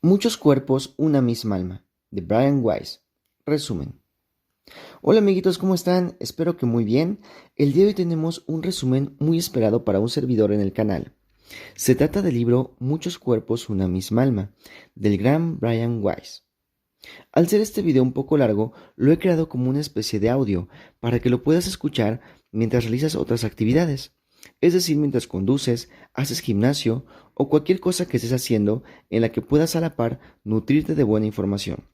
Muchos cuerpos, una misma alma, de Brian Weiss. Resumen. Hola amiguitos, ¿cómo están? Espero que muy bien. El día de hoy tenemos un resumen muy esperado para un servidor en el canal. Se trata del libro Muchos cuerpos, una misma alma, del gran Brian Weiss. Al ser este video un poco largo, lo he creado como una especie de audio para que lo puedas escuchar mientras realizas otras actividades. Es decir, mientras conduces, haces gimnasio o cualquier cosa que estés haciendo en la que puedas a la par nutrirte de buena información.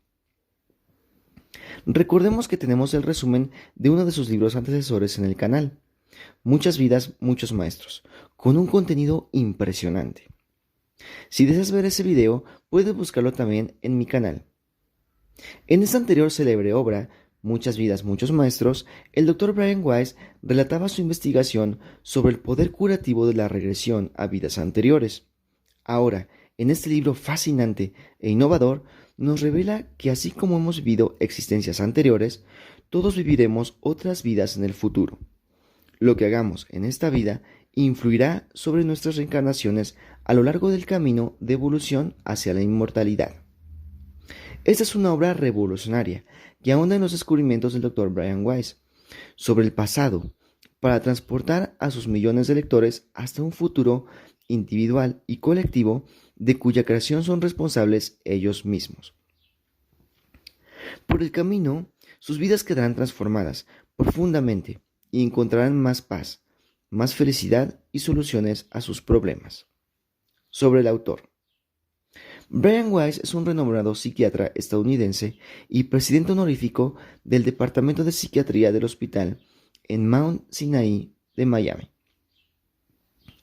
Recordemos que tenemos el resumen de uno de sus libros antecesores en el canal, Muchas vidas, muchos maestros, con un contenido impresionante. Si deseas ver ese video, puedes buscarlo también en mi canal. En esta anterior célebre obra, Muchas vidas, muchos maestros, el Dr. Brian Weiss relataba su investigación sobre el poder curativo de la regresión a vidas anteriores. Ahora, en este libro fascinante e innovador, nos revela que así como hemos vivido existencias anteriores, todos viviremos otras vidas en el futuro. Lo que hagamos en esta vida influirá sobre nuestras reencarnaciones a lo largo del camino de evolución hacia la inmortalidad. Esta es una obra revolucionaria que ahonda en los descubrimientos del Dr. Brian Weiss sobre el pasado para transportar a sus millones de lectores hasta un futuro individual y colectivo de cuya creación son responsables ellos mismos. Por el camino, sus vidas quedarán transformadas profundamente y encontrarán más paz, más felicidad y soluciones a sus problemas. Sobre el autor. Brian Weiss es un renombrado psiquiatra estadounidense y presidente honorífico del Departamento de Psiquiatría del Hospital en Mount Sinai de Miami.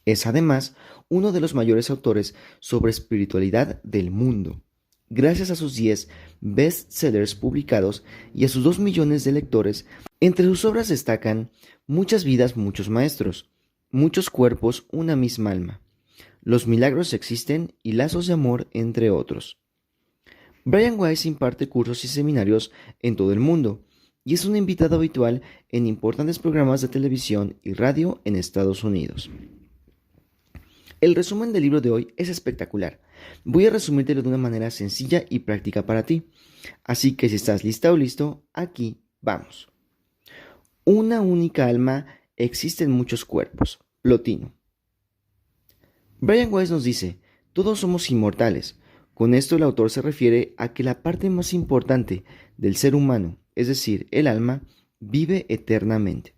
Es además uno de los mayores autores sobre espiritualidad del mundo, gracias a sus 10 bestsellers publicados y a sus 2 millones de lectores. Entre sus obras destacan Muchas vidas, muchos maestros, Muchos cuerpos, una misma alma, Los milagros existen y Lazos de amor, entre otros. Brian Weiss imparte cursos y seminarios en todo el mundo y es un invitado habitual en importantes programas de televisión y radio en Estados Unidos. El resumen del libro de hoy es espectacular. Voy a resumírtelo de una manera sencilla y práctica para ti. Así que si estás lista o listo, aquí vamos. Una única alma existe en muchos cuerpos. Plotino. Brian Weiss nos dice, todos somos inmortales. Con esto el autor se refiere a que la parte más importante del ser humano, es decir, el alma, vive eternamente.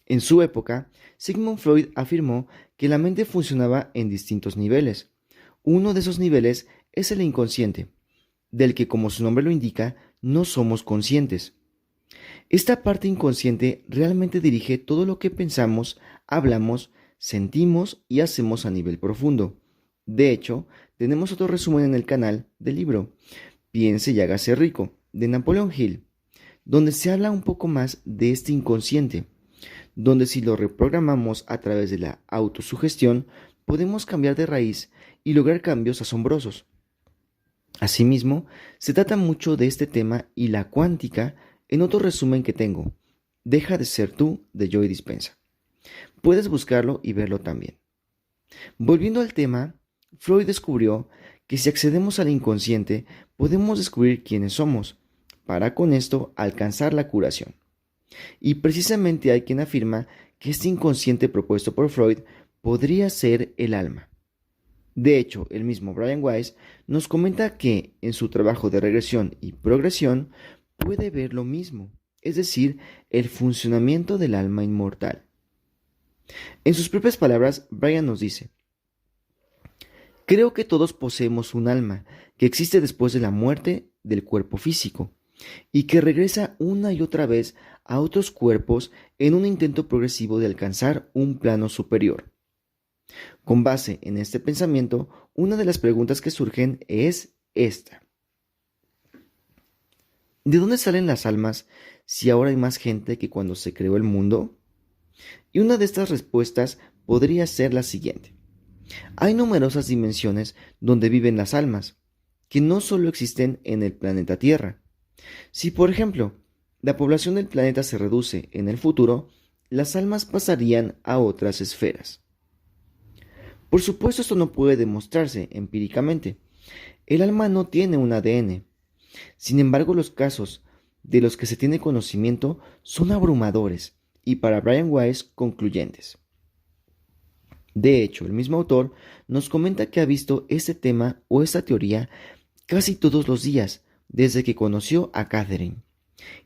En su época, Sigmund Freud afirmó que la mente funcionaba en distintos niveles. Uno de esos niveles es el inconsciente, del que, como su nombre lo indica, no somos conscientes. Esta parte inconsciente realmente dirige todo lo que pensamos, hablamos, sentimos y hacemos a nivel profundo. De hecho, tenemos otro resumen en el canal del libro Piense y hágase rico, de Napoleon Hill, donde se habla un poco más de este inconsciente, donde si lo reprogramamos a través de la autosugestión, podemos cambiar de raíz y lograr cambios asombrosos. Asimismo, se trata mucho de este tema y la cuántica en otro resumen que tengo, Deja de ser tú, de Joe Dispenza. Puedes buscarlo y verlo también. Volviendo al tema, Freud descubrió que si accedemos al inconsciente, podemos descubrir quiénes somos, para con esto alcanzar la curación. Y precisamente hay quien afirma que este inconsciente propuesto por Freud podría ser el alma. De hecho, el mismo Brian Weiss nos comenta que en su trabajo de regresión y progresión puede ver lo mismo, es decir, el funcionamiento del alma inmortal. En sus propias palabras, Brian nos dice, creo que todos poseemos un alma que existe después de la muerte del cuerpo físico y que regresa una y otra vez a otros cuerpos en un intento progresivo de alcanzar un plano superior. Con base en este pensamiento, una de las preguntas que surgen es esta. ¿De dónde salen las almas si ahora hay más gente que cuando se creó el mundo? Y una de estas respuestas podría ser la siguiente. Hay numerosas dimensiones donde viven las almas, que no solo existen en el planeta Tierra. Si, por ejemplo, la población del planeta se reduce en el futuro, las almas pasarían a otras esferas. Por supuesto, esto no puede demostrarse empíricamente. El alma no tiene un ADN. Sin embargo, los casos de los que se tiene conocimiento son abrumadores y para Brian Weiss concluyentes. De hecho, el mismo autor nos comenta que ha visto este tema o esta teoría casi todos los días desde que conoció a Catherine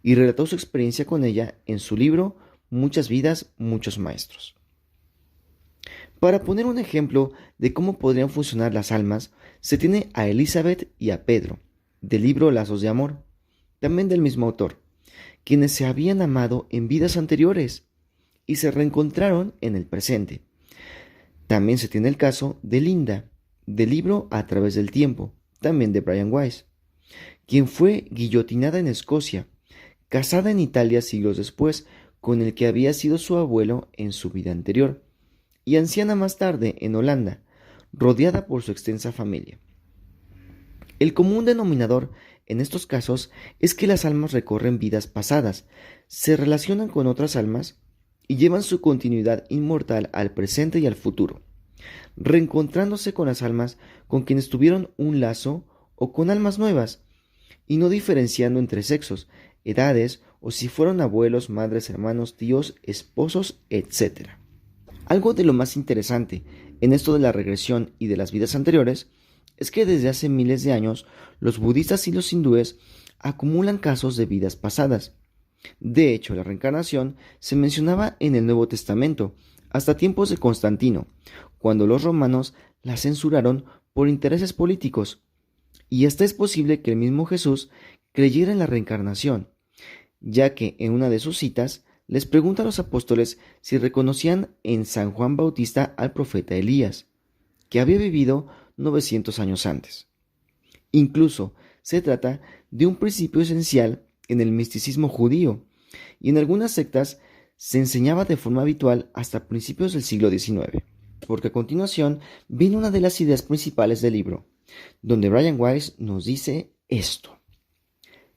y relató su experiencia con ella en su libro Muchas vidas, muchos maestros. Para poner un ejemplo de cómo podrían funcionar las almas, se tiene a Elizabeth y a Pedro, del libro Lazos de Amor, también del mismo autor, quienes se habían amado en vidas anteriores y se reencontraron en el presente. También se tiene el caso de Linda, del libro A través del tiempo, también de Brian Weiss, quien fue guillotinada en Escocia, casada en Italia siglos después con el que había sido su abuelo en su vida anterior, y anciana más tarde en Holanda, rodeada por su extensa familia. El común denominador en estos casos es que las almas recorren vidas pasadas, se relacionan con otras almas y llevan su continuidad inmortal al presente y al futuro, reencontrándose con las almas con quienes tuvieron un lazo o con almas nuevas, y no diferenciando entre sexos, edades o si fueron abuelos, madres, hermanos, tíos, esposos, etc. Algo de lo más interesante en esto de la regresión y de las vidas anteriores es que desde hace miles de años los budistas y los hindúes acumulan casos de vidas pasadas. De hecho, la reencarnación se mencionaba en el Nuevo Testamento hasta tiempos de Constantino, cuando los romanos la censuraron por intereses políticos. Y hasta es posible que el mismo Jesús creyera en la reencarnación, ya que en una de sus citas les pregunta a los apóstoles si reconocían en San Juan Bautista al profeta Elías, que había vivido 900 años antes. Incluso se trata de un principio esencial en el misticismo judío, y en algunas sectas se enseñaba de forma habitual hasta principios del siglo XIX, porque a continuación viene una de las ideas principales del libro, donde Brian Weiss nos dice esto.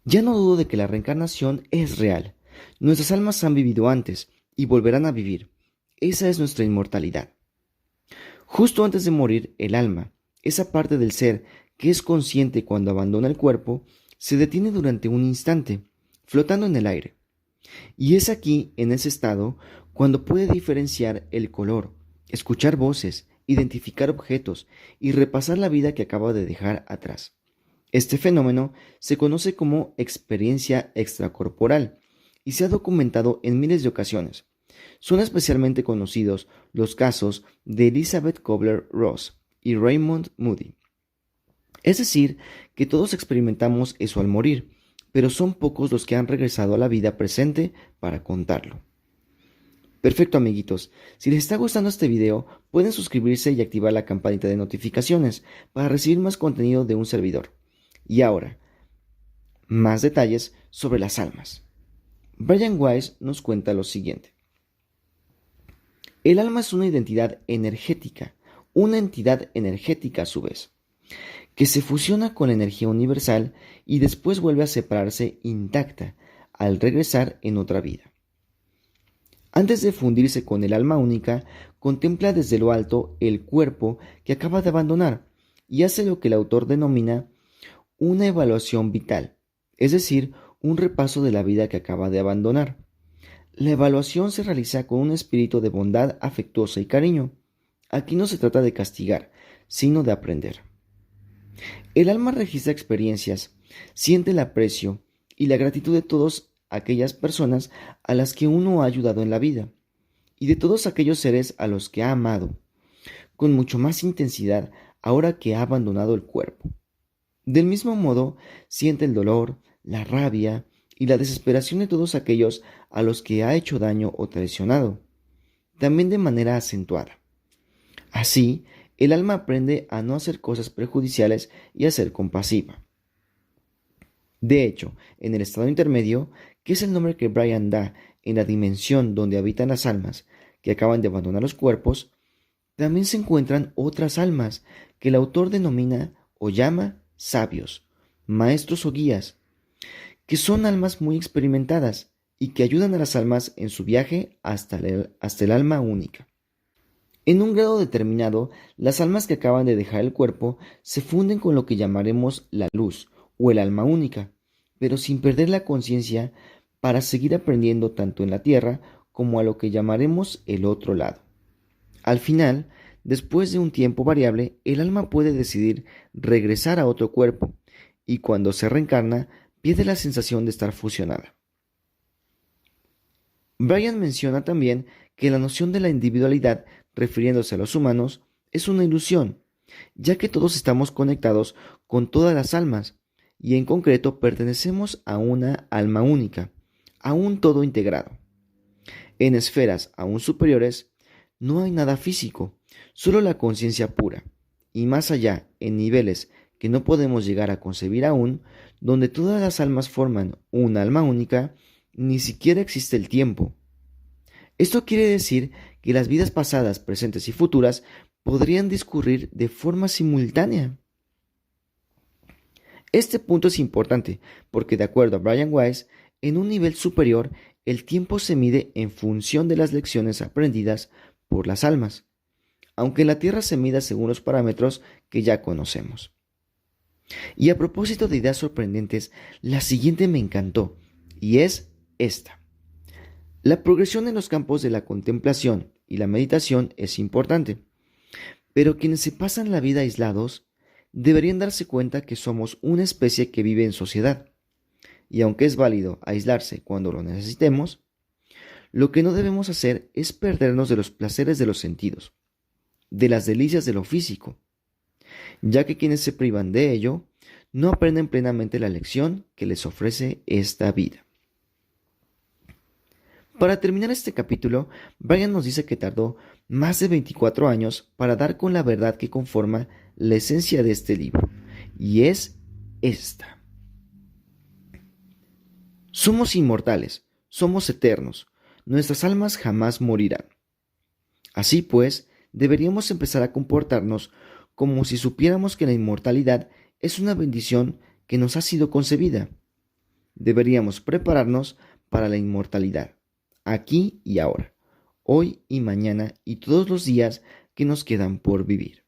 Ya no dudo de que la reencarnación es real. Nuestras almas han vivido antes y volverán a vivir. Esa es nuestra inmortalidad. Justo antes de morir, el alma, esa parte del ser que es consciente cuando abandona el cuerpo, se detiene durante un instante, flotando en el aire. Y es aquí, en ese estado, cuando puede diferenciar el color, escuchar voces, identificar objetos y repasar la vida que acaba de dejar atrás. Este fenómeno se conoce como experiencia extracorporal y se ha documentado en miles de ocasiones. Son especialmente conocidos los casos de Elizabeth Kubler-Ross y Raymond Moody. Es decir, que todos experimentamos eso al morir, pero son pocos los que han regresado a la vida presente para contarlo. Perfecto, amiguitos. Si les está gustando este video, pueden suscribirse y activar la campanita de notificaciones para recibir más contenido de un servidor. Y ahora, más detalles sobre las almas. Brian Weiss nos cuenta lo siguiente. El alma es una identidad energética, una entidad energética a su vez, que se fusiona con la energía universal y después vuelve a separarse intacta al regresar en otra vida. Antes de fundirse con el alma única, contempla desde lo alto el cuerpo que acaba de abandonar y hace lo que el autor denomina una evaluación vital, es decir, un repaso de la vida que acaba de abandonar. La evaluación se realiza con un espíritu de bondad afectuosa y cariño. Aquí no se trata de castigar, sino de aprender. El alma registra experiencias, siente el aprecio y la gratitud de todas aquellas personas a las que uno ha ayudado en la vida, y de todos aquellos seres a los que ha amado, con mucho más intensidad ahora que ha abandonado el cuerpo. Del mismo modo, siente el dolor, la rabia y la desesperación de todos aquellos a los que ha hecho daño o traicionado, también de manera acentuada. Así, el alma aprende a no hacer cosas perjudiciales y a ser compasiva. De hecho, en el estado intermedio, que es el nombre que Brian da en la dimensión donde habitan las almas que acaban de abandonar los cuerpos, también se encuentran otras almas que el autor denomina o llama sabios, maestros o guías, que son almas muy experimentadas y que ayudan a las almas en su viaje hasta el alma única. En un grado determinado, las almas que acaban de dejar el cuerpo se funden con lo que llamaremos la luz o el alma única, pero sin perder la conciencia para seguir aprendiendo tanto en la tierra como a lo que llamaremos el otro lado. Al final, después de un tiempo variable, el alma puede decidir regresar a otro cuerpo y cuando se reencarna pierde la sensación de estar fusionada. Brian menciona también que la noción de la individualidad, refiriéndose a los humanos, es una ilusión, ya que todos estamos conectados con todas las almas, y en concreto pertenecemos a una alma única, a un todo integrado. En esferas aún superiores, no hay nada físico, solo la conciencia pura, y más allá, en niveles que no podemos llegar a concebir aún, donde todas las almas forman una alma única, ni siquiera existe el tiempo. Esto quiere decir que las vidas pasadas, presentes y futuras podrían discurrir de forma simultánea. Este punto es importante porque, de acuerdo a Brian Weiss, en un nivel superior el tiempo se mide en función de las lecciones aprendidas por las almas, aunque en la Tierra se mida según los parámetros que ya conocemos. Y a propósito de ideas sorprendentes, la siguiente me encantó, y es esta. La progresión en los campos de la contemplación y la meditación es importante, pero quienes se pasan la vida aislados deberían darse cuenta que somos una especie que vive en sociedad, y aunque es válido aislarse cuando lo necesitemos, lo que no debemos hacer es perdernos de los placeres de los sentidos, de las delicias de lo físico, ya que quienes se privan de ello no aprenden plenamente la lección que les ofrece esta vida. Para terminar este capítulo, Brian nos dice que tardó más de 24 años para dar con la verdad que conforma la esencia de este libro, y es esta. Somos inmortales, somos eternos, nuestras almas jamás morirán. Así pues, deberíamos empezar a comportarnos como si supiéramos que la inmortalidad es una bendición que nos ha sido concebida. Deberíamos prepararnos para la inmortalidad, aquí y ahora, hoy y mañana y todos los días que nos quedan por vivir.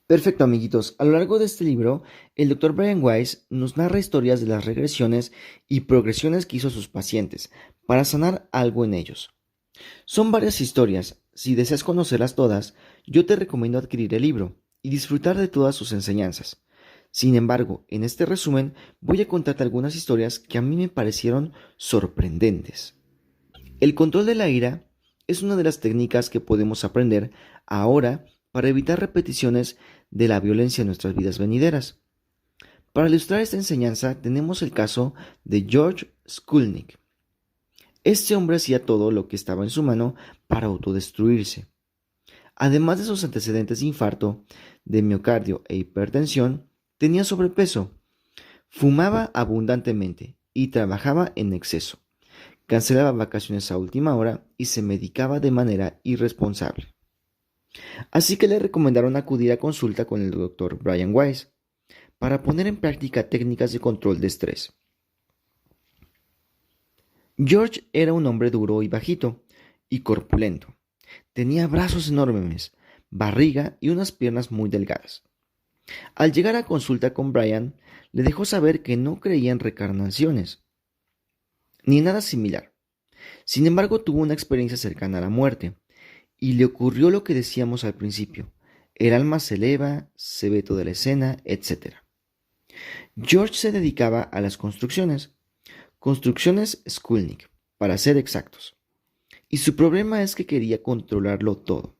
Perfecto, amiguitos. A lo largo de este libro, el Dr. Brian Weiss nos narra historias de las regresiones y progresiones que hizo a sus pacientes para sanar algo en ellos. Son varias historias. Si deseas conocerlas todas, yo te recomiendo adquirir el libro y disfrutar de todas sus enseñanzas. Sin embargo, en este resumen voy a contarte algunas historias que a mí me parecieron sorprendentes. El control de la ira es una de las técnicas que podemos aprender ahora para evitar repeticiones de la violencia en nuestras vidas venideras. Para ilustrar esta enseñanza tenemos el caso de George Skulnik. Este hombre hacía todo lo que estaba en su mano para autodestruirse. Además de sus antecedentes de infarto, de miocardio e hipertensión, tenía sobrepeso, fumaba abundantemente y trabajaba en exceso. Cancelaba vacaciones a última hora y se medicaba de manera irresponsable. Así que le recomendaron acudir a consulta con el Dr. Brian Weiss para poner en práctica técnicas de control de estrés. George era un hombre duro y bajito y corpulento. Tenía brazos enormes, barriga y unas piernas muy delgadas. Al llegar a consulta con Brian, le dejó saber que no creía en reencarnaciones, ni nada similar. Sin embargo, tuvo una experiencia cercana a la muerte, y le ocurrió lo que decíamos al principio. El alma se eleva, se ve toda la escena, etc. George se dedicaba a las construcciones Skulnik, para ser exactos. Y su problema es que quería controlarlo todo.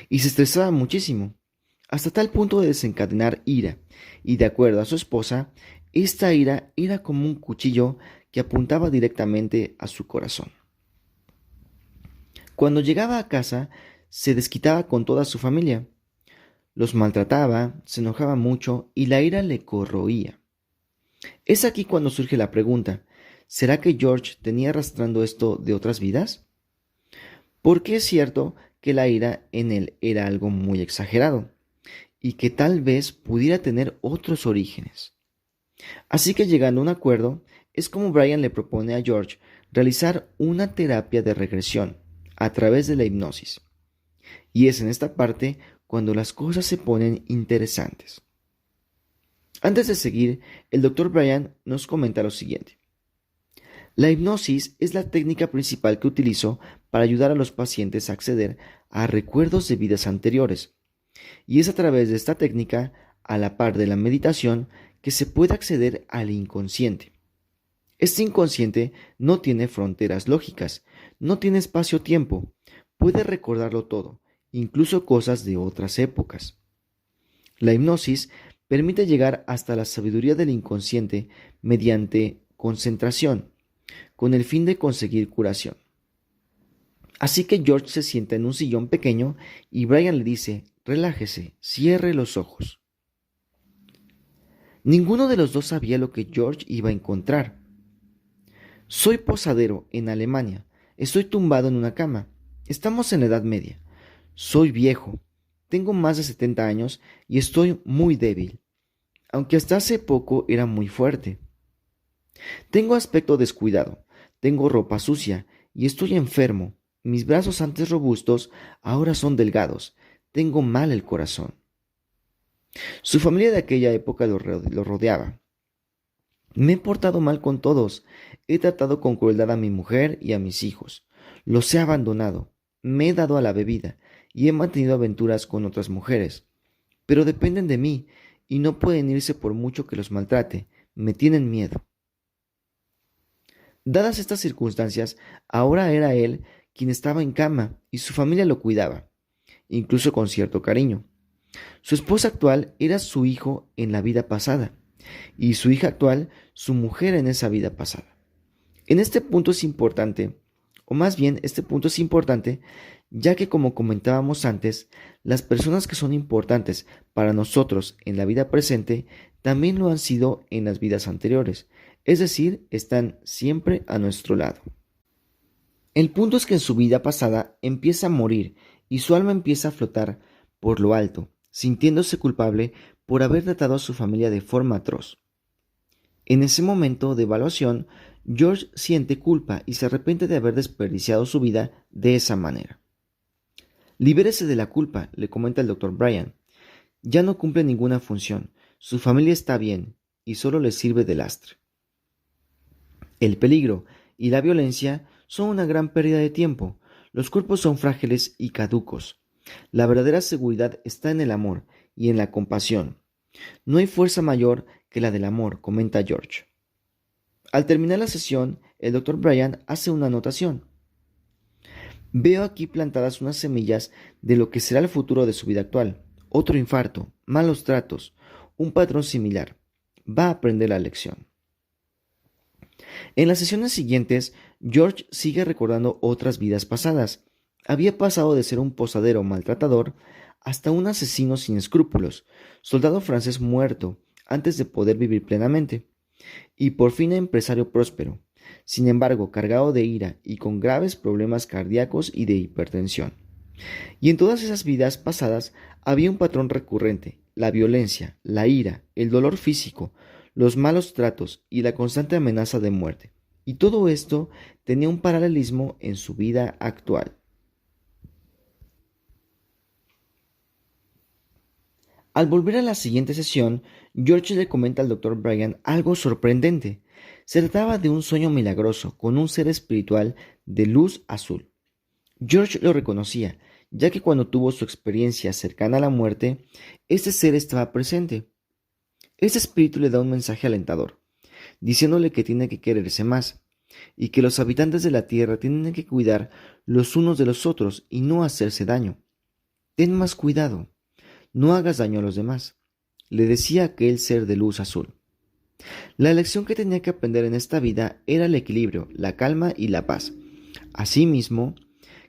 Y se estresaba muchísimo, hasta tal punto de desencadenar ira, y de acuerdo a su esposa, esta ira era como un cuchillo que apuntaba directamente a su corazón. Cuando llegaba a casa, se desquitaba con toda su familia. Los maltrataba, se enojaba mucho y la ira le corroía. Es aquí cuando surge la pregunta, ¿será que George tenía arrastrando esto de otras vidas? Porque es cierto que la ira en él era algo muy exagerado y que tal vez pudiera tener otros orígenes. Así que llegando a un acuerdo, es como Brian le propone a George realizar una terapia de regresión a través de la hipnosis. Y es en esta parte cuando las cosas se ponen interesantes. Antes de seguir, el Dr. Brian nos comenta lo siguiente. La hipnosis es la técnica principal que utilizo para ayudar a los pacientes a acceder a recuerdos de vidas anteriores. Y es a través de esta técnica, a la par de la meditación, que se puede acceder al inconsciente. Este inconsciente no tiene fronteras lógicas, no tiene espacio-tiempo, puede recordarlo todo, incluso cosas de otras épocas. La hipnosis permite llegar hasta la sabiduría del inconsciente mediante concentración, con el fin de conseguir curación. Así que George se sienta en un sillón pequeño y Brian le dice, relájese, cierre los ojos. Ninguno de los dos sabía lo que George iba a encontrar. Soy posadero en Alemania, estoy tumbado en una cama, estamos en la Edad Media, soy viejo, tengo más de 70 años y estoy muy débil, aunque hasta hace poco era muy fuerte. Tengo aspecto descuidado, tengo ropa sucia y estoy enfermo. Mis brazos antes robustos ahora son delgados. Tengo mal el corazón. Su familia de aquella época lo rodeaba. Me he portado mal con todos. He tratado con crueldad a mi mujer y a mis hijos. Los he abandonado. Me he dado a la bebida y he mantenido aventuras con otras mujeres. Pero dependen de mí y no pueden irse por mucho que los maltrate. Me tienen miedo. Dadas estas circunstancias, ahora era él quien estaba en cama y su familia lo cuidaba, incluso con cierto cariño. Su esposa actual era su hijo en la vida pasada y su hija actual su mujer en esa vida pasada. En este punto es importante, o más bien este punto es importante, ya que como comentábamos antes, las personas que son importantes para nosotros en la vida presente también lo han sido en las vidas anteriores, es decir, están siempre a nuestro lado. El punto es que en su vida pasada empieza a morir y su alma empieza a flotar por lo alto, sintiéndose culpable por haber tratado a su familia de forma atroz. En ese momento de evaluación, George siente culpa y se arrepiente de haber desperdiciado su vida de esa manera. Libérese de la culpa, le comenta el Dr. Brian. Ya no cumple ninguna función, su familia está bien y solo le sirve de lastre. El peligro y la violencia son una gran pérdida de tiempo. Los cuerpos son frágiles y caducos. La verdadera seguridad está en el amor y en la compasión. No hay fuerza mayor que la del amor, comenta George. Al terminar la sesión, el Dr. Brian hace una anotación. Veo aquí plantadas unas semillas de lo que será el futuro de su vida actual. Otro infarto, malos tratos, un patrón similar. Va a aprender la lección. En las sesiones siguientes, George sigue recordando otras vidas pasadas. Había pasado de ser un posadero maltratador hasta un asesino sin escrúpulos, soldado francés muerto antes de poder vivir plenamente, y por fin empresario próspero, sin embargo cargado de ira y con graves problemas cardíacos y de hipertensión. Y en todas esas vidas pasadas había un patrón recurrente: la violencia, la ira, el dolor físico, los malos tratos y la constante amenaza de muerte. Y todo esto tenía un paralelismo en su vida actual. Al volver a la siguiente sesión, George le comenta al Dr. Brian algo sorprendente. Se trataba de un sueño milagroso con un ser espiritual de luz azul. George lo reconocía, ya que cuando tuvo su experiencia cercana a la muerte, este ser estaba presente. Este espíritu le da un mensaje alentador, diciéndole que tiene que quererse más, y que los habitantes de la tierra tienen que cuidar los unos de los otros y no hacerse daño. Ten más cuidado, no hagas daño a los demás, le decía aquel ser de luz azul. La lección que tenía que aprender en esta vida era el equilibrio, la calma y la paz. Asimismo,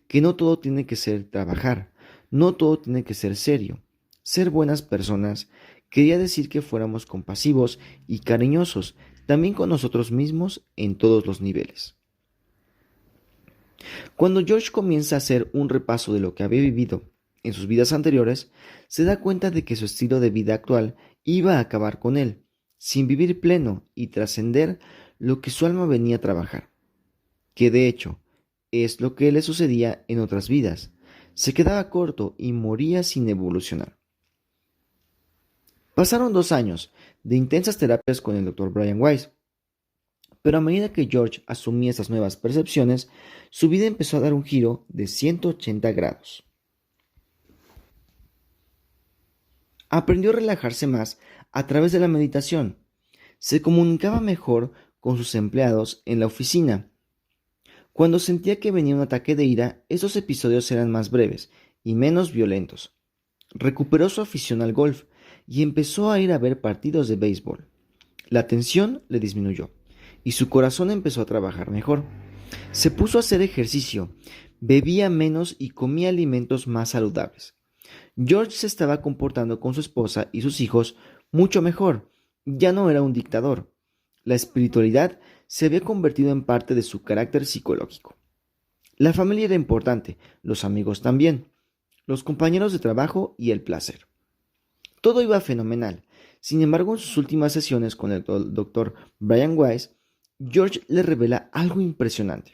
que no todo tiene que ser trabajar, no todo tiene que ser serio. Ser buenas personas quería decir que fuéramos compasivos y cariñosos, también con nosotros mismos en todos los niveles. Cuando George comienza a hacer un repaso de lo que había vivido en sus vidas anteriores, se da cuenta de que su estilo de vida actual iba a acabar con él, sin vivir pleno y trascender lo que su alma venía a trabajar, que de hecho es lo que le sucedía en otras vidas. Se quedaba corto y moría sin evolucionar. Pasaron 2 años de intensas terapias con el Dr. Brian Weiss, pero a medida que George asumía esas nuevas percepciones, su vida empezó a dar un giro de 180 grados. Aprendió a relajarse más a través de la meditación. Se comunicaba mejor con sus empleados en la oficina. Cuando sentía que venía un ataque de ira, esos episodios eran más breves y menos violentos. Recuperó su afición al golf y empezó a ir a ver partidos de béisbol. La tensión le disminuyó y su corazón empezó a trabajar mejor. Se puso a hacer ejercicio, bebía menos y comía alimentos más saludables. George se estaba comportando con su esposa y sus hijos mucho mejor. Ya no era un dictador. La espiritualidad se había convertido en parte de su carácter psicológico. La familia era importante, los amigos también, los compañeros de trabajo y el placer. Todo iba fenomenal. Sin embargo, en sus últimas sesiones con el Dr. Brian Weiss, George le revela algo impresionante.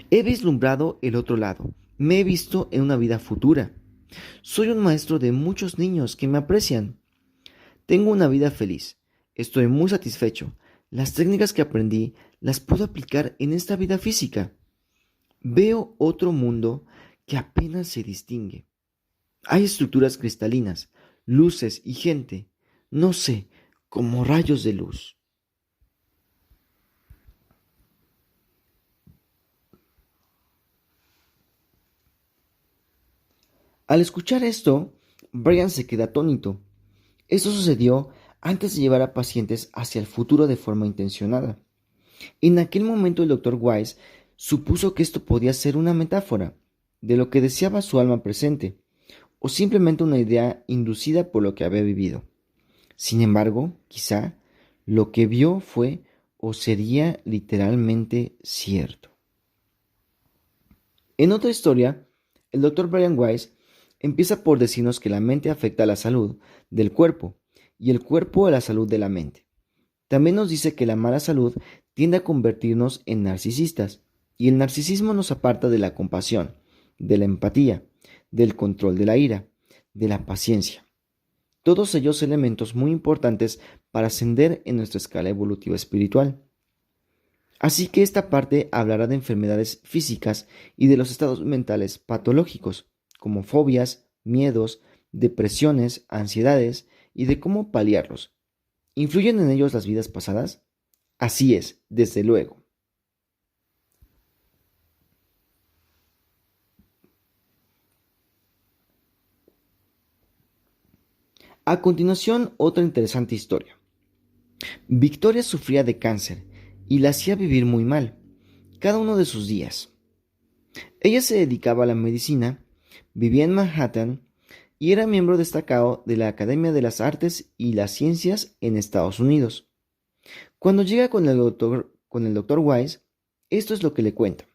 He vislumbrado el otro lado. Me he visto en una vida futura. Soy un maestro de muchos niños que me aprecian. Tengo una vida feliz. Estoy muy satisfecho. Las técnicas que aprendí las puedo aplicar en esta vida física. Veo otro mundo que apenas se distingue. Hay estructuras cristalinas, luces y gente, no sé, como rayos de luz. Al escuchar esto, Brian se queda atónito. Esto sucedió antes de llevar a pacientes hacia el futuro de forma intencionada. En aquel momento el Dr. Weiss supuso que esto podía ser una metáfora de lo que deseaba su alma presente, o simplemente una idea inducida por lo que había vivido. Sin embargo, quizá lo que vio fue o sería literalmente cierto. En otra historia, el Dr. Brian Weiss empieza por decirnos que la mente afecta a la salud del cuerpo y el cuerpo a la salud de la mente. También nos dice que la mala salud tiende a convertirnos en narcisistas y el narcisismo nos aparta de la compasión, de la empatía, del control de la ira, de la paciencia. Todos ellos elementos muy importantes para ascender en nuestra escala evolutiva espiritual. Así que esta parte hablará de enfermedades físicas y de los estados mentales patológicos, como fobias, miedos, depresiones, ansiedades y de cómo paliarlos. ¿Influyen en ellos las vidas pasadas? Así es, desde luego. A continuación, otra interesante historia. Victoria sufría de cáncer y la hacía vivir muy mal, cada uno de sus días. Ella se dedicaba a la medicina, vivía en Manhattan y era miembro destacado de la Academia de las Artes y las Ciencias en Estados Unidos. Cuando llega con el doctor Weiss, esto es lo que le cuenta.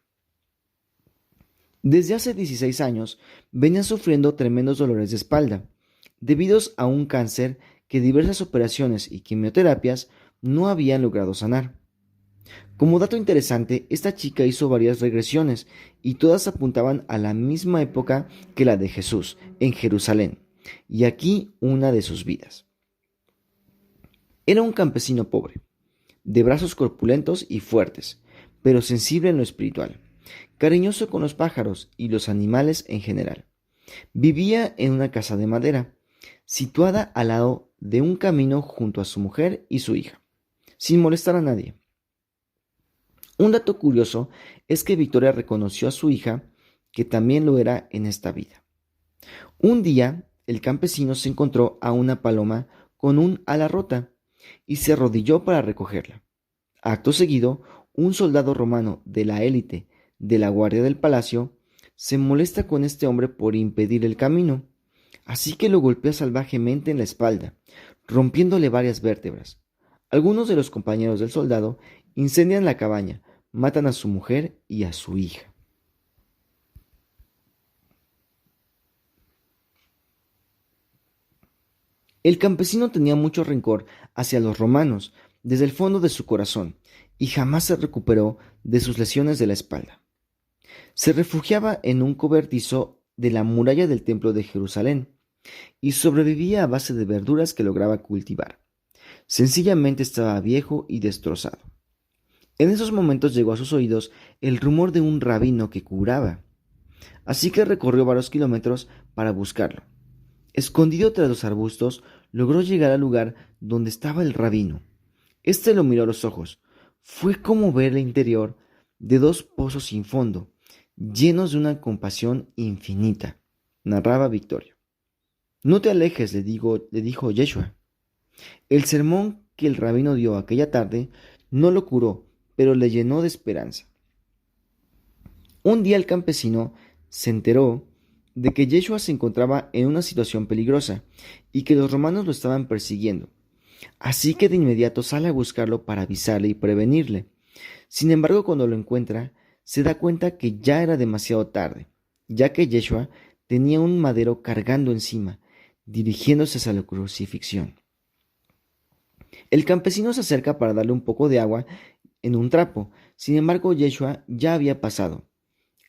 Desde hace 16 años venía sufriendo tremendos dolores de espalda, debidos a un cáncer que diversas operaciones y quimioterapias no habían logrado sanar. Como dato interesante, esta chica hizo varias regresiones y todas apuntaban a la misma época que la de Jesús, en Jerusalén, y aquí una de sus vidas. Era un campesino pobre, de brazos corpulentos y fuertes, pero sensible en lo espiritual, cariñoso con los pájaros y los animales en general. Vivía en una casa de madera, situada al lado de un camino junto a su mujer y su hija, sin molestar a nadie. Un dato curioso es que Victoria reconoció a su hija, que también lo era en esta vida. Un día, el campesino se encontró a una paloma con un ala rota y se arrodilló para recogerla. Acto seguido, un soldado romano de la élite de la guardia del palacio se molesta con este hombre por impedir el camino, así que lo golpea salvajemente en la espalda, rompiéndole varias vértebras. Algunos de los compañeros del soldado incendian la cabaña, matan a su mujer y a su hija. El campesino tenía mucho rencor hacia los romanos desde el fondo de su corazón y jamás se recuperó de sus lesiones de la espalda. Se refugiaba en un cobertizo de la muralla del templo de Jerusalén y sobrevivía a base de verduras que lograba cultivar. Sencillamente estaba viejo y destrozado. En esos momentos llegó a sus oídos el rumor de un rabino que curaba, así que recorrió varios kilómetros para buscarlo. Escondido tras los arbustos, logró llegar al lugar donde estaba el rabino. Este lo miró a los ojos. Fue como ver el interior de dos pozos sin fondo, llenos de una compasión infinita, narraba Victoria. No te alejes, le dijo Yeshua. El sermón que el rabino dio aquella tarde no lo curó, pero le llenó de esperanza. Un día el campesino se enteró de que Yeshua se encontraba en una situación peligrosa y que los romanos lo estaban persiguiendo. Así que de inmediato sale a buscarlo para avisarle y prevenirle. Sin embargo, cuando lo encuentra, se da cuenta que ya era demasiado tarde, ya que Yeshua tenía un madero cargando encima, dirigiéndose hacia la crucifixión. El campesino se acerca para darle un poco de agua en un trapo. Sin embargo, Yeshua ya había pasado.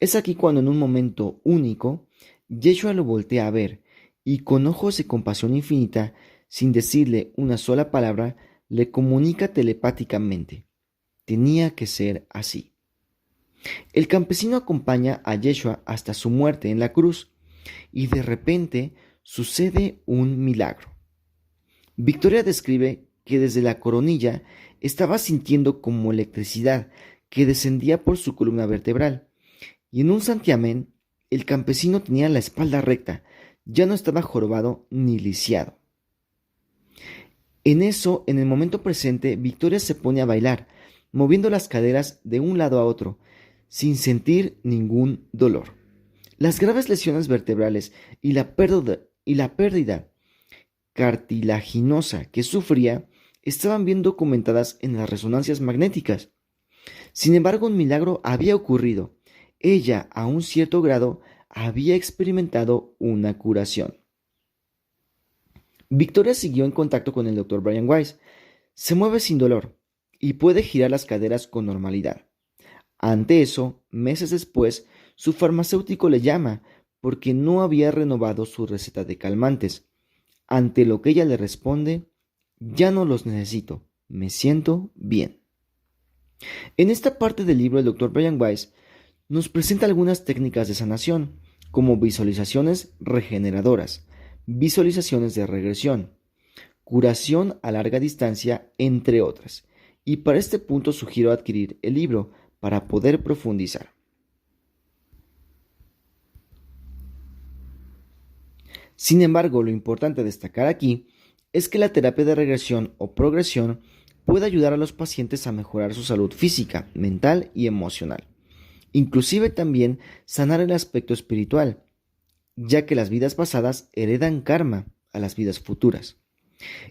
Es aquí cuando en un momento único, Yeshua lo voltea a ver y con ojos de compasión infinita, sin decirle una sola palabra, le comunica telepáticamente. Tenía que ser así. El campesino acompaña a Yeshua hasta su muerte en la cruz y de repente sucede un milagro. Victoria describe que desde la coronilla estaba sintiendo como electricidad que descendía por su columna vertebral y en un santiamén el campesino tenía la espalda recta, ya no estaba jorobado ni lisiado. En eso, en el momento presente, Victoria se pone a bailar, moviendo las caderas de un lado a otro, sin sentir ningún dolor. Las graves lesiones vertebrales y la pérdida cartilaginosa que sufría estaban bien documentadas en las resonancias magnéticas. Sin embargo, un milagro había ocurrido. Ella, a un cierto grado, había experimentado una curación. Victoria siguió en contacto con el Dr. Brian Weiss. Se mueve sin dolor y puede girar las caderas con normalidad. Ante eso, meses después, su farmacéutico le llama porque no había renovado su receta de calmantes. Ante lo que ella le responde, ya no los necesito, me siento bien. En esta parte del libro, el Dr. Brian Weiss nos presenta algunas técnicas de sanación, como visualizaciones regeneradoras, visualizaciones de regresión, curación a larga distancia, entre otras. Y para este punto sugiero adquirir el libro para poder profundizar. Sin embargo, lo importante a destacar aquí es que la terapia de regresión o progresión puede ayudar a los pacientes a mejorar su salud física, mental y emocional. Inclusive también sanar el aspecto espiritual, ya que las vidas pasadas heredan karma a las vidas futuras.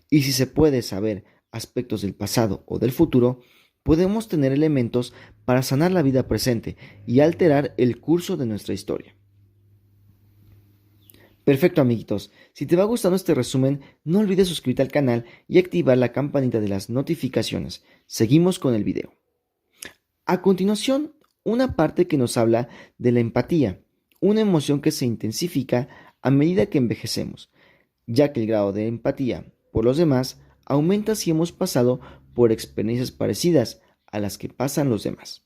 Y si se puede saber aspectos del pasado o del futuro, podemos tener elementos para sanar la vida presente y alterar el curso de nuestra historia. Perfecto, amiguitos. Si te va gustando este resumen, no olvides suscribirte al canal y activar la campanita de las notificaciones. Seguimos con el video. A continuación, una parte que nos habla de la empatía, una emoción que se intensifica a medida que envejecemos, ya que el grado de empatía por los demás aumenta si hemos pasado por experiencias parecidas a las que pasan los demás.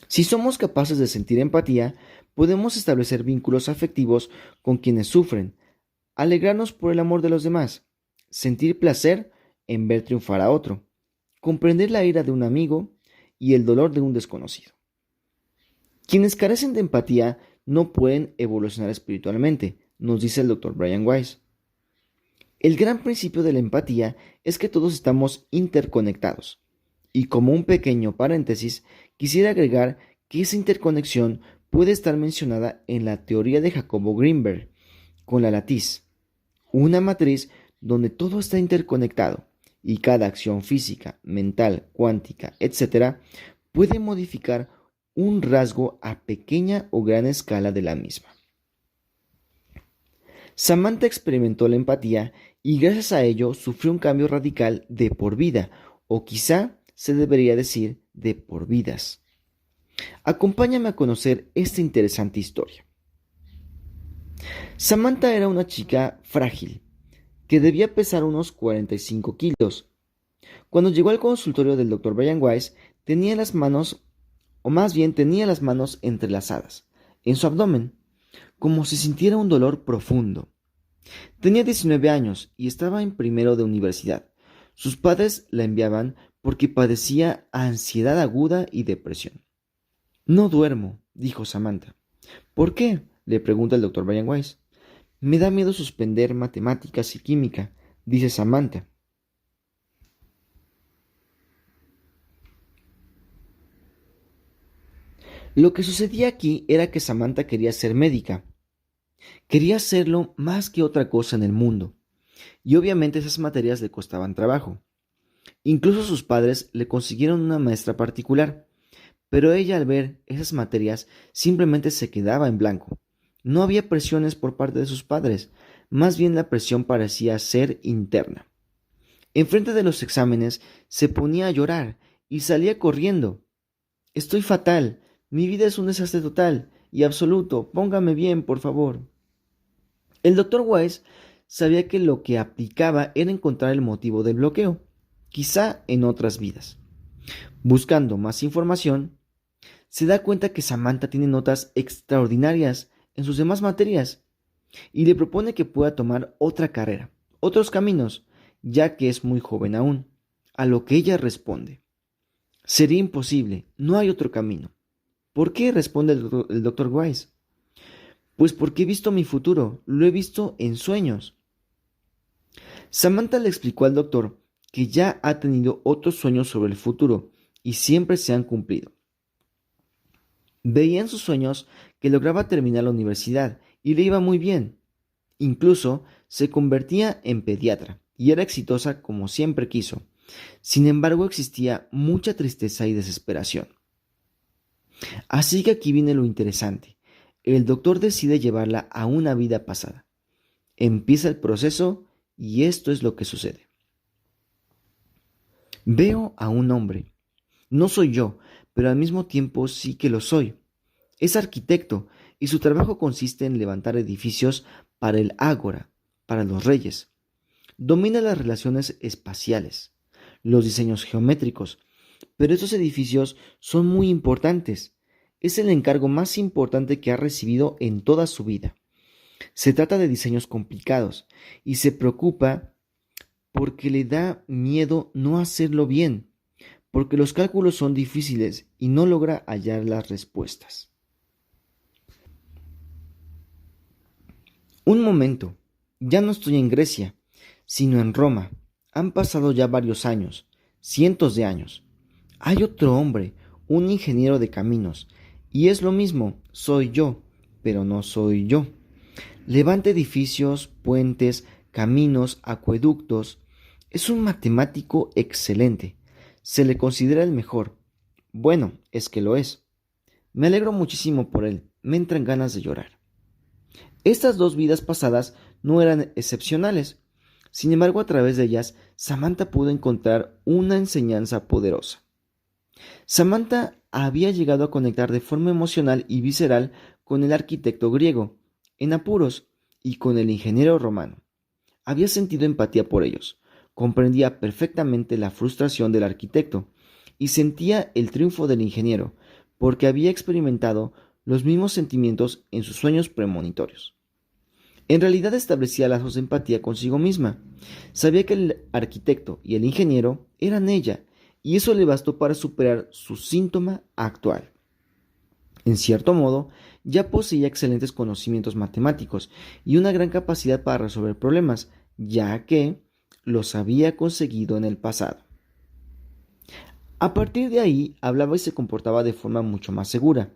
Si somos capaces de sentir empatía, podemos establecer vínculos afectivos con quienes sufren, alegrarnos por el amor de los demás, sentir placer en ver triunfar a otro, comprender la ira de un amigo y el dolor de un desconocido. Quienes carecen de empatía no pueden evolucionar espiritualmente, nos dice el Dr. Brian Weiss. El gran principio de la empatía es que todos estamos interconectados. Y como un pequeño paréntesis, quisiera agregar que esa interconexión puede estar mencionada en la teoría de Jacobo Greenberg, con la latiz, una matriz donde todo está interconectado y cada acción física, mental, cuántica, etc., puede modificar un rasgo a pequeña o gran escala de la misma. Samantha experimentó la empatía y gracias a ello sufrió un cambio radical de por vida, o quizá se debería decir de por vidas. Acompáñame a conocer esta interesante historia. Samantha era una chica frágil, que debía pesar unos 45 kilos. Cuando llegó al consultorio del Dr. Brian Weiss, tenía las manos, o más bien tenía las manos entrelazadas, en su abdomen, como si sintiera un dolor profundo. Tenía 19 años y estaba en primero de universidad. Sus padres la enviaban porque padecía ansiedad aguda y depresión. No duermo, dijo Samantha. ¿Por qué? Le pregunta el doctor Brian Weiss. Me da miedo suspender matemáticas y química, dice Samantha. Lo que sucedía aquí era que Samantha quería ser médica. Quería hacerlo más que otra cosa en el mundo. Y obviamente esas materias le costaban trabajo. Incluso sus padres le consiguieron una maestra particular, pero ella al ver esas materias simplemente se quedaba en blanco. No había presiones por parte de sus padres, más bien la presión parecía ser interna. Enfrente de los exámenes se ponía a llorar y salía corriendo. Estoy fatal, mi vida es un desastre total y absoluto, póngame bien, por favor. El doctor Weiss sabía que lo que aplicaba era encontrar el motivo del bloqueo, quizá en otras vidas. Buscando más información, se da cuenta que Samantha tiene notas extraordinarias en sus demás materias y le propone que pueda tomar otra carrera, otros caminos, ya que es muy joven aún, a lo que ella responde. Sería imposible, no hay otro camino. ¿Por qué? Responde el doctor Weiss. Pues porque he visto mi futuro, lo he visto en sueños. Samantha le explicó al doctor que ya ha tenido otros sueños sobre el futuro y siempre se han cumplido. Veía en sus sueños que lograba terminar la universidad y le iba muy bien. Incluso se convertía en pediatra y era exitosa como siempre quiso. Sin embargo, existía mucha tristeza y desesperación. Así que aquí viene lo interesante. El doctor decide llevarla a una vida pasada. Empieza el proceso y esto es lo que sucede. Veo a un hombre. No soy yo, pero al mismo tiempo sí que lo soy. Es arquitecto y su trabajo consiste en levantar edificios para el ágora, para los reyes. Domina las relaciones espaciales, los diseños geométricos, pero estos edificios son muy importantes. Es el encargo más importante que ha recibido en toda su vida. Se trata de diseños complicados y se preocupa porque le da miedo no hacerlo bien, porque los cálculos son difíciles y no logra hallar las respuestas. Un momento, ya no estoy en Grecia, sino en Roma. Han pasado ya varios años, cientos de años. Hay otro hombre, un ingeniero de caminos, y es lo mismo, soy yo, pero no soy yo. Levanta edificios, puentes, caminos, acueductos. Es un matemático excelente. Se le considera el mejor. Bueno, es que lo es. Me alegro muchísimo por él. Me entran ganas de llorar. Estas dos vidas pasadas no eran excepcionales. Sin embargo, a través de ellas, Samantha pudo encontrar una enseñanza poderosa. Samantha había llegado a conectar de forma emocional y visceral con el arquitecto griego, en apuros, y con el ingeniero romano. Había sentido empatía por ellos, comprendía perfectamente la frustración del arquitecto y sentía el triunfo del ingeniero, porque había experimentado los mismos sentimientos en sus sueños premonitorios. En realidad establecía lazos de empatía consigo misma. Sabía que el arquitecto y el ingeniero eran ella, y eso le bastó para superar su síntoma actual. En cierto modo, ya poseía excelentes conocimientos matemáticos y una gran capacidad para resolver problemas, ya que los había conseguido en el pasado. A partir de ahí, hablaba y se comportaba de forma mucho más segura.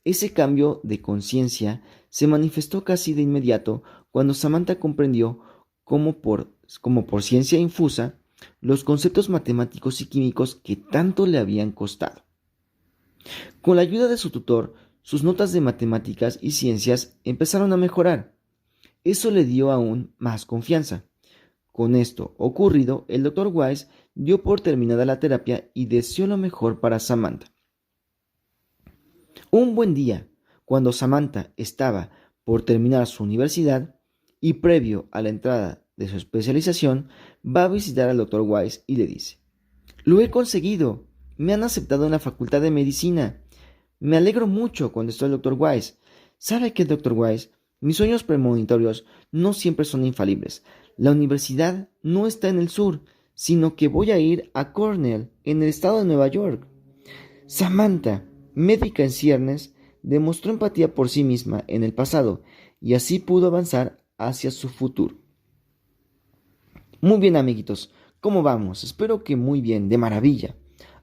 Ese cambio de conciencia se manifestó casi de inmediato cuando Samantha comprendió cómo por ciencia infusa los conceptos matemáticos y químicos que tanto le habían costado. Con la ayuda de su tutor, sus notas de matemáticas y ciencias empezaron a mejorar. Eso le dio aún más confianza. Con esto ocurrido, el doctor Weiss dio por terminada la terapia y deseó lo mejor para Samantha. Un buen día, cuando Samantha estaba por terminar su universidad y previo a la entrada de su especialización, va a visitar al Dr. Wise y le dice: «Lo he conseguido, me han aceptado en la Facultad de Medicina. Me alegro mucho», contestó el Dr. Wise. «¿Sabe qué, Dr. Wise? Mis sueños premonitorios no siempre son infalibles. La universidad no está en el sur, sino que voy a ir a Cornell, en el estado de Nueva York». Samantha, médica en ciernes, demostró empatía por sí misma en el pasado y así pudo avanzar hacia su futuro. Muy bien, amiguitos, ¿cómo vamos? Espero que muy bien, de maravilla.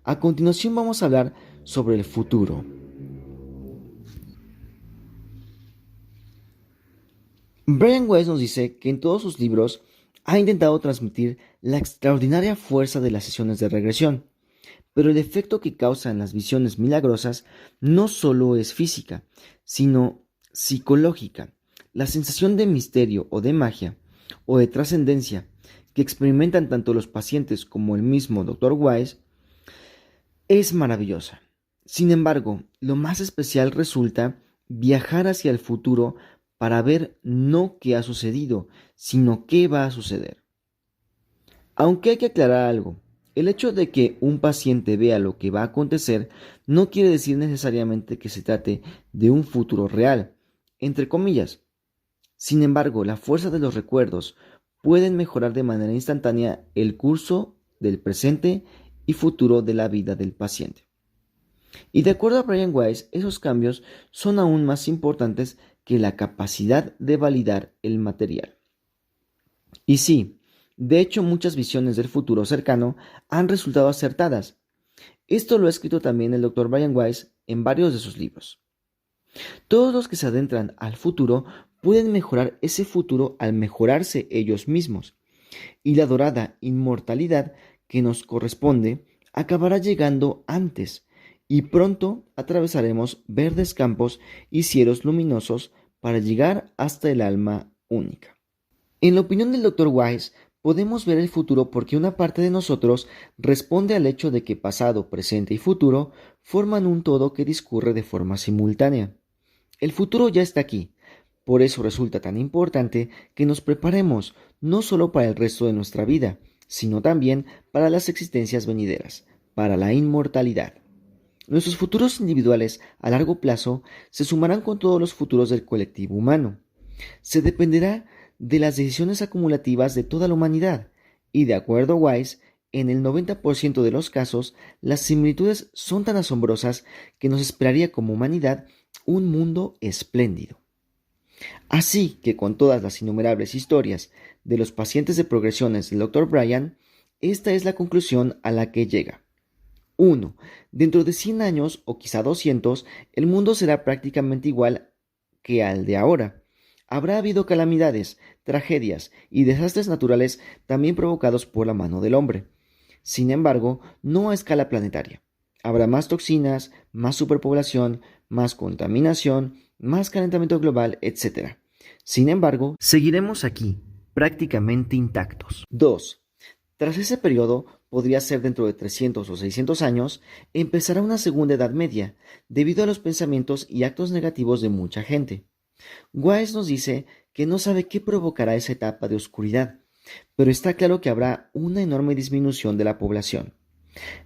A continuación vamos a hablar sobre el futuro. Brian Weiss nos dice que en todos sus libros ha intentado transmitir la extraordinaria fuerza de las sesiones de regresión, pero el efecto que causan las visiones milagrosas no solo es física, sino psicológica. La sensación de misterio o de magia o de trascendencia que experimentan tanto los pacientes como el mismo Dr. Weiss es maravillosa. Sin embargo, lo más especial resulta viajar hacia el futuro para ver no qué ha sucedido, sino qué va a suceder. Aunque hay que aclarar algo, el hecho de que un paciente vea lo que va a acontecer no quiere decir necesariamente que se trate de un futuro real, entre comillas. Sin embargo, la fuerza de los recuerdos pueden mejorar de manera instantánea el curso del presente y futuro de la vida del paciente. Y de acuerdo a Brian Weiss, esos cambios son aún más importantes que la capacidad de validar el material. Y sí, de hecho muchas visiones del futuro cercano han resultado acertadas. Esto lo ha escrito también el Dr. Brian Weiss en varios de sus libros. Todos los que se adentran al futuro pueden mejorar ese futuro al mejorarse ellos mismos, y la dorada inmortalidad que nos corresponde acabará llegando antes, y pronto atravesaremos verdes campos y cielos luminosos para llegar hasta el alma única. En la opinión del Dr. Weiss, podemos ver el futuro porque una parte de nosotros responde al hecho de que pasado, presente y futuro forman un todo que discurre de forma simultánea. El futuro ya está aquí. Por eso resulta tan importante que nos preparemos no solo para el resto de nuestra vida, sino también para las existencias venideras, para la inmortalidad. Nuestros futuros individuales a largo plazo se sumarán con todos los futuros del colectivo humano. Se dependerá de las decisiones acumulativas de toda la humanidad, y de acuerdo a Weiss, en el 90% de los casos, las similitudes son tan asombrosas que nos esperaría como humanidad un mundo espléndido. Así que con todas las innumerables historias de los pacientes de progresiones del Dr. Brian, esta es la conclusión a la que llega. 1. Dentro de 100 años o quizá 200, el mundo será prácticamente igual que al de ahora. Habrá habido calamidades, tragedias y desastres naturales también provocados por la mano del hombre. Sin embargo, no a escala planetaria. Habrá más toxinas, más superpoblación, más contaminación, más calentamiento global, etc. Sin embargo, seguiremos aquí, prácticamente intactos. 2. Tras ese periodo, podría ser dentro de 300 o 600 años, empezará una segunda edad media, debido a los pensamientos y actos negativos de mucha gente. Weiss nos dice que no sabe qué provocará esa etapa de oscuridad, pero está claro que habrá una enorme disminución de la población.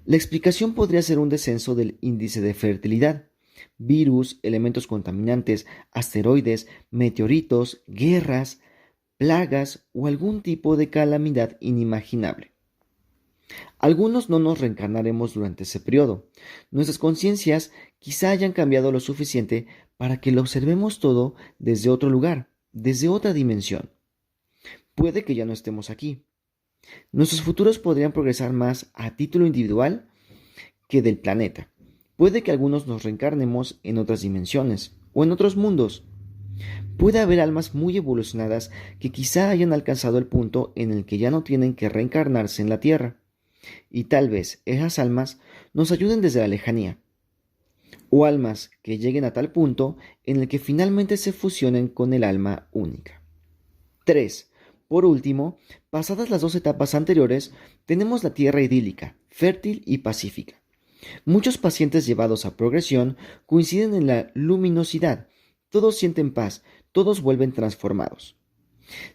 La explicación podría ser un descenso del índice de fertilidad, virus, elementos contaminantes, asteroides, meteoritos, guerras, plagas o algún tipo de calamidad inimaginable. Algunos no nos reencarnaremos durante ese periodo. Nuestras conciencias quizá hayan cambiado lo suficiente para que lo observemos todo desde otro lugar, desde otra dimensión. Puede que ya no estemos aquí. Nuestros futuros podrían progresar más a título individual que del planeta. Puede que algunos nos reencarnemos en otras dimensiones o en otros mundos. Puede haber almas muy evolucionadas que quizá hayan alcanzado el punto en el que ya no tienen que reencarnarse en la Tierra. Y tal vez esas almas nos ayuden desde la lejanía. O almas que lleguen a tal punto en el que finalmente se fusionen con el alma única. 3. Por último, pasadas las dos etapas anteriores, tenemos la Tierra idílica, fértil y pacífica. Muchos pacientes llevados a progresión coinciden en la luminosidad. Todos sienten paz, todos vuelven transformados.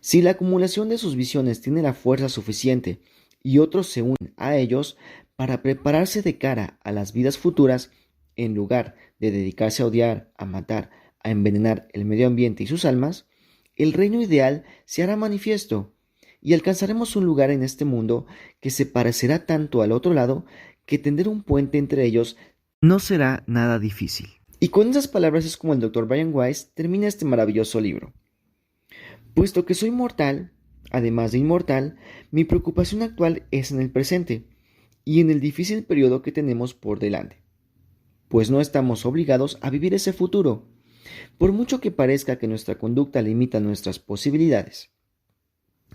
Si la acumulación de sus visiones tiene la fuerza suficiente y otros se unen a ellos para prepararse de cara a las vidas futuras, en lugar de dedicarse a odiar, a matar, a envenenar el medio ambiente y sus almas, el reino ideal se hará manifiesto y alcanzaremos un lugar en este mundo que se parecerá tanto al otro lado que tender un puente entre ellos no será nada difícil. Y con esas palabras es como el Dr. Brian Weiss termina este maravilloso libro. Puesto que soy mortal, además de inmortal, mi preocupación actual es en el presente y en el difícil periodo que tenemos por delante, pues no estamos obligados a vivir ese futuro, por mucho que parezca que nuestra conducta limita nuestras posibilidades.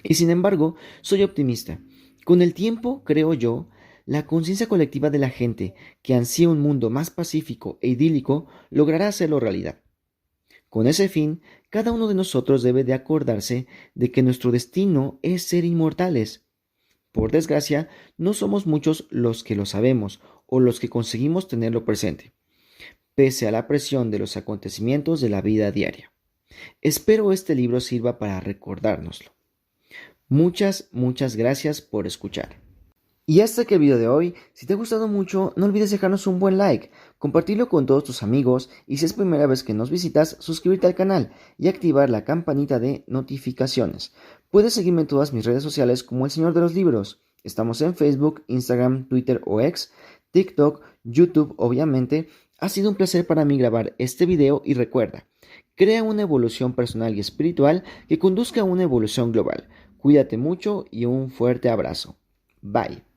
Y sin embargo, soy optimista. Con el tiempo, creo yo, la conciencia colectiva de la gente que ansía un mundo más pacífico e idílico logrará hacerlo realidad. Con ese fin, cada uno de nosotros debe de acordarse de que nuestro destino es ser inmortales. Por desgracia, no somos muchos los que lo sabemos o los que conseguimos tenerlo presente, pese a la presión de los acontecimientos de la vida diaria. Espero este libro sirva para recordárnoslo. Muchas gracias por escuchar. Y hasta aquí el video de hoy. Si te ha gustado mucho, no olvides dejarnos un buen like, compartirlo con todos tus amigos y si es primera vez que nos visitas, suscribirte al canal y activar la campanita de notificaciones. Puedes seguirme en todas mis redes sociales como El Señor de los Libros. Estamos en Facebook, Instagram, Twitter o X, TikTok, YouTube obviamente. Ha sido un placer para mí grabar este video y recuerda, crea una evolución personal y espiritual que conduzca a una evolución global. Cuídate mucho y un fuerte abrazo. Bye.